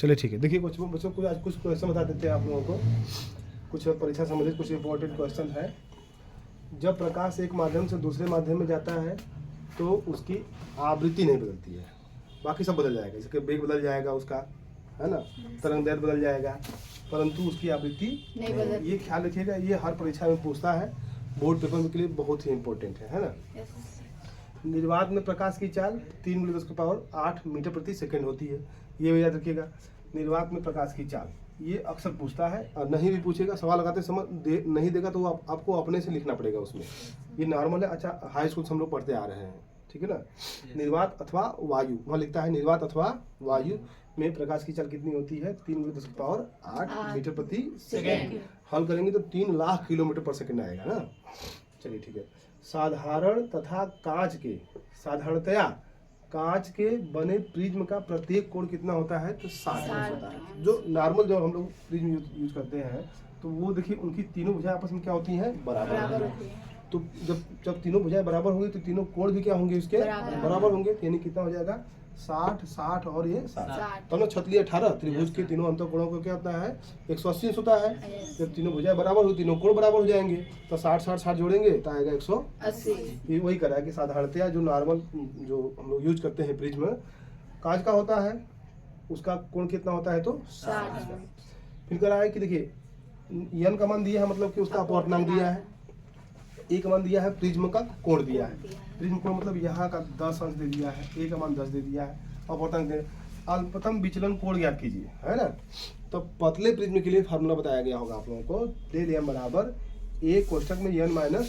चलिए ठीक है। देखिए कुछ बच्चों को आज कुछ क्वेश्चन बता देते हैं आप लोगों को, कुछ परीक्षा संबंधित कुछ इंपॉर्टेंट क्वेश्चन है। जब प्रकाश एक माध्यम से दूसरे माध्यम में जाता है तो उसकी आवृत्ति नहीं बदलती है, बाकी सब बदल जाएगा, जैसे वेग बदल जाएगा उसका, है ना, तरंगदैर्घ्य बदल जाएगा, परंतु उसकी आवृत्ति नहीं बदल। ये ख्याल रखिएगा, ये हर परीक्षा में पूछता है, बोर्ड पेपर के लिए बहुत ही इंपॉर्टेंट है ना। निर्वात में प्रकाश की चाल 3×10⁸ मीटर प्रति सेकंड होती है, ये याद रखिएगा। निर्वात में प्रकाश की चाल ये अक्सर पूछता है, और नहीं भी पूछेगा सवाल लगाते समय नहीं देगा तो आपको अपने से लिखना पड़ेगा उसमें, ये नॉर्मल है। अच्छा, हाई स्कूल से हम लोग पढ़ते आ रहे हैं, ठीक है ना। निर्वात अथवा वायु, वहाँ लिखता है निर्वात अथवा वायु में प्रकाश की चाल कितनी होती है, 3×10⁸ मीटर प्रति सेकंड। हल करेंगे तो 3 लाख किलोमीटर पर सेकंड आएगा ना। चलिए ठीक है। साधारण तथा कांच के, साधारणतया कांच के बने प्रिज्म का प्रत्येक कोण कितना होता है, तो 60 होता है। जो नॉर्मल जो हम लोग प्रिज्म यूज करते हैं तो वो देखिए उनकी तीनों भुजाएं आपस में क्या होती हैं, बराबर होती है। तो जब तीनों भुजाएं बराबर होंगी तो तीनों कोण भी क्या होंगे, उसके बराबर होंगे, यानी कितना हो जाएगा 60 60 और ये 60। तो ना छतली 18 त्रिभुज के तीनों अंतःकोणों का क्या होता है, 180 होता है। जब तीनों भुजाएं बराबर हो, तीनों कोण बराबर हो जाएंगे, तो 60 60 60 जोड़ेंगे तो आएगा 180। ये वही करा है कि साधारणतया जो नॉर्मल जो हम लोग यूज करते हैं प्रिज्म कांच का होता है, उसका कोण कितना होता है, तो 60। फिर करा है कि देखिए n का मान दिया है, मतलब कि उसका अपवर्तनांक दिया है, ए का मान दिया है, प्रिज्म का कोण दिया है, प्रिज्म कोण मतलब यहाँ का 10 अंश दे दिया है, ए का मान 10 दे दिया है, अपवर्तनांक दे। अल्पतम विचलन कोण ज्ञात कीजिए, है ना। तो पतले प्रिज्म के लिए फार्मूला बताया गया होगा आप लोगों को, डेल m बराबर ए कोष्टक में n-1,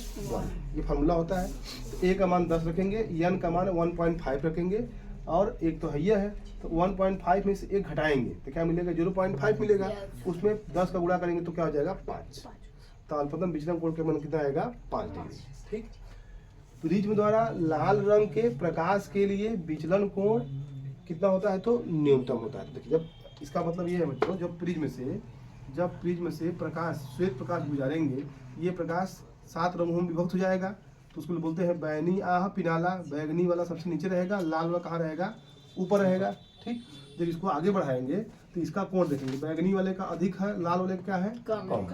ये फार्मूला होता है। तो ए का मान 10 रखेंगे, n का मान 1.5 रखेंगे, और एक तो है, तो 1.5 में से एक घटाएंगे तो क्या मिलेगा, 0.5 मिलेगा। उसमें 10 का गुणा करेंगे तो क्या हो जाएगा, 5। तो अल्पतम विचलन कोण का मान कितना आएगा, 5 डिग्री। ठीक। प्रिज्म द्वारा लाल रंग के प्रकाश के लिए विचलन कोण कितना होता है, तो न्यूनतम होता है। देखिए जब इसका मतलब ये है बच्चों, जब प्रिज्म से प्रकाश, श्वेत प्रकाश गुजारेंगे, ये प्रकाश 7 रंगों में विभक्त हो जाएगा, तो उसको बोलते हैं बैगनी आह पिनाला। बैगनी वाला सबसे नीचे रहेगा, लाल वाला कहाँ रहेगा, ऊपर रहेगा। ठीक। जब इसको आगे बढ़ाएंगे तो इसका कोण देखेंगे, बैगनी वाले का अधिक है, लाल वाले का क्या है, कम।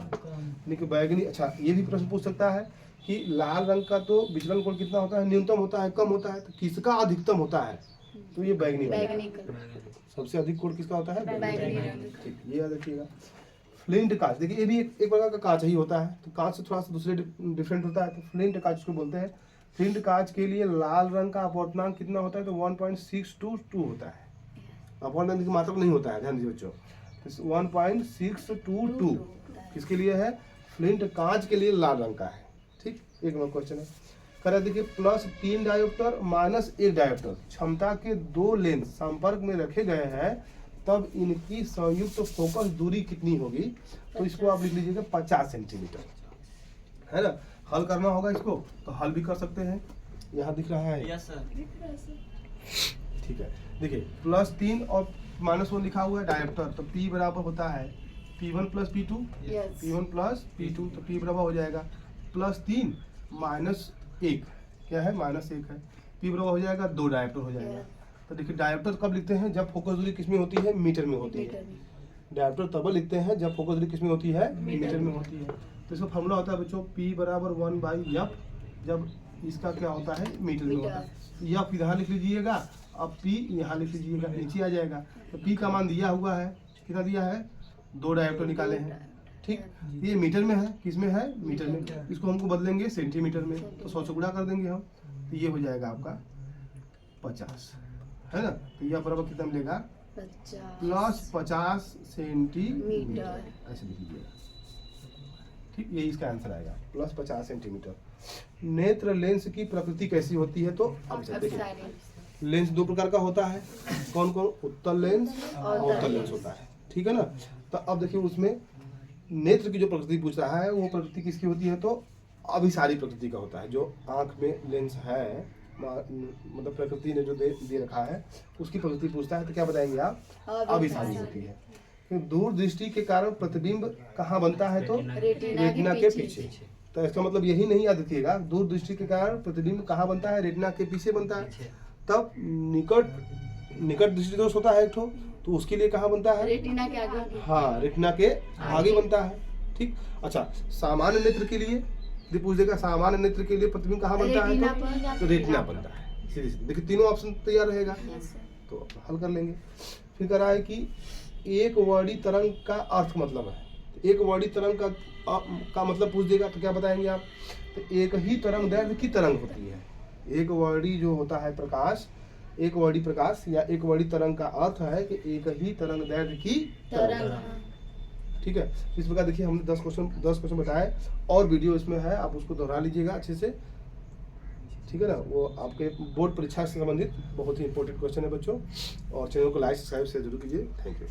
लेकिन बैगनी, अच्छा ये भी प्रश्न पूछ सकता है कि लाल रंग का तो विचलन कोण कितना होता है, न्यूनतम होता है, कम होता है, तो किसका अधिकतम होता है, तो ये बैगनी वाला। सबसे अधिक कोण किसका होता है, बैगनी। ठीक, ये याद रखिएगा। फ्लिंट कांच, देखिए ये भी एक प्रकार का कांच ही होता है, तो कांच से थोड़ा सा दूसरे डिफरेंट होता है, तो फ्लिंट कांच उसको बोलते हैं। फ्लिंट कांच के लिए लाल रंग का अपवर्तनांक कितना होता है, तो 1.622 होता है। अपवर्तनांक की मात्रा नहीं होता है, ध्यान दीजिए बच्चों, 1.622 किसके लिए है, फ्लिंट कांच के लिए लाल रंग का है। ठीक। एक नंबर क्वेश्चन है, करा देखिए, +3 डायोप्टर -1 डायोप्टर क्षमता के 2 लेंस संपर्क में रखे गए हैं, तब इनकी संयुक्त फोकस दूरी कितनी होगी, तो इसको आप लिख लीजिएगा 50 सेंटीमीटर, है ना। हल करना होगा इसको, तो हल भी कर सकते हैं, यहाँ दिख रहा है। Yes sir. ठीक है, देखिए +3 और -1 लिखा हुआ है डायोप्टर, तो P बराबर होता है P1 + P2, P1 + P2, तो P बराबर हो जाएगा +3 -1, क्या है, -1 है, P बराबर हो जाएगा 2 डायोप्टर हो जाएगा। तो देखिए डायोप्टर कब लिखते हैं, जब फोकस दूरी किसमें होती है, मीटर में होती है। डायोप्टर तब लिखते हैं जब फोकस दूरी किसमें होती है, मीटर में होती है। तो इसका फॉर्मूला होता है बच्चों, P बराबर 1/f, जब इसका क्या होता है, मीटर में होता है। f इधर लिख लीजिएगा, अब P यहाँ लिख लीजिएगा, नीचे आ जाएगा। तो P का मान दिया हुआ है, कितना दिया है, 2 डायोप्टर निकाले हैं। ठीक। ये मीटर में है, किस में है, मीटर में। इसको हमको बदलेंगे सेंटीमीटर में, तो 100 से गुणा कर देंगे हम, तो ये हो जाएगा आपका 50, है ना। तो यह बराबर कितना मिलेगा, +50 सेंटीमीटर, ऐसे लिख लीजिएगा। ठीक, ये इसका आंसर आएगा, +50 सेंटीमीटर। नेत्र लेंस की प्रकृति कैसी होती है, तो अब देखिए लेंस 2 प्रकार का होता है, कौन कौन, उत्तल लेंस और अवतल लेंस होता है। ठीक है ना। तो अब देखिए उसमें नेत्र की जो प्रकृति पूछ रहा है, वो प्रकृति किसकी होती है, तो अभिसारी प्रकृति का होता है। जो आंख में लेंस है, मतलब प्रकृति ने जो दे रखा है, उसकी प्रकृति पूछता है, तो क्या बताएंगे आप, अभिसारी होती है। दूर दृष्टि के कारण प्रतिबिंब कहाँ बनता है, तो रेटिना के पीछे। तो इसका मतलब यही नहीं याद रखिएगा, दूर दृष्टि के कारण प्रतिबिंब कहाँ बनता है, रेटिना के पीछे बनता है। तब निकट दृष्टि दोष होता है एक ठो, तो तो उसके लिए कहाँ बनता है? रेटिना के आगे। हाँ, रेटिना के आगे बनता है। ठीक। अच्छा, सामान्य नेत्र के लिए यदि पूछ देगा सामान्य नेत्र के लिए प्रतिबिंब कहाँ बनता है? तो रेटिना बनता है। सीधे सीधे देखिए तीनों ऑप्शन तैयार रहेगा, तो हल कर लेंगे। फिर कह रहा है कि एक वर्णी तरंग का अर्थ मतलब है। तो एक वर्णी तरंग का मतलब पूछ देगा तो क्या बताएंगे आप? तो एक ही तरंग दैर्घ्य की तरंग होती है। एक वर्णी जो होता है प्रकाश, एक वर्णी प्रकाश या एक वर्णी तरंग का अर्थ है कि एक ही तरंग दैर्घ्य की तरंग। ठीक है। इस प्रकार देखिए हमने 10 क्वेश्चन बताए और वीडियो इसमें है, आप उसको दोहरा लीजिएगा अच्छे से। ठीक है ना, वो आपके बोर्ड परीक्षा से संबंधित बहुत ही इंपॉर्टेंट क्वेश्चन है बच्चों। और चैनल को लाइक सब्सक्राइब शेयर जरूर कीजिए। Thank you.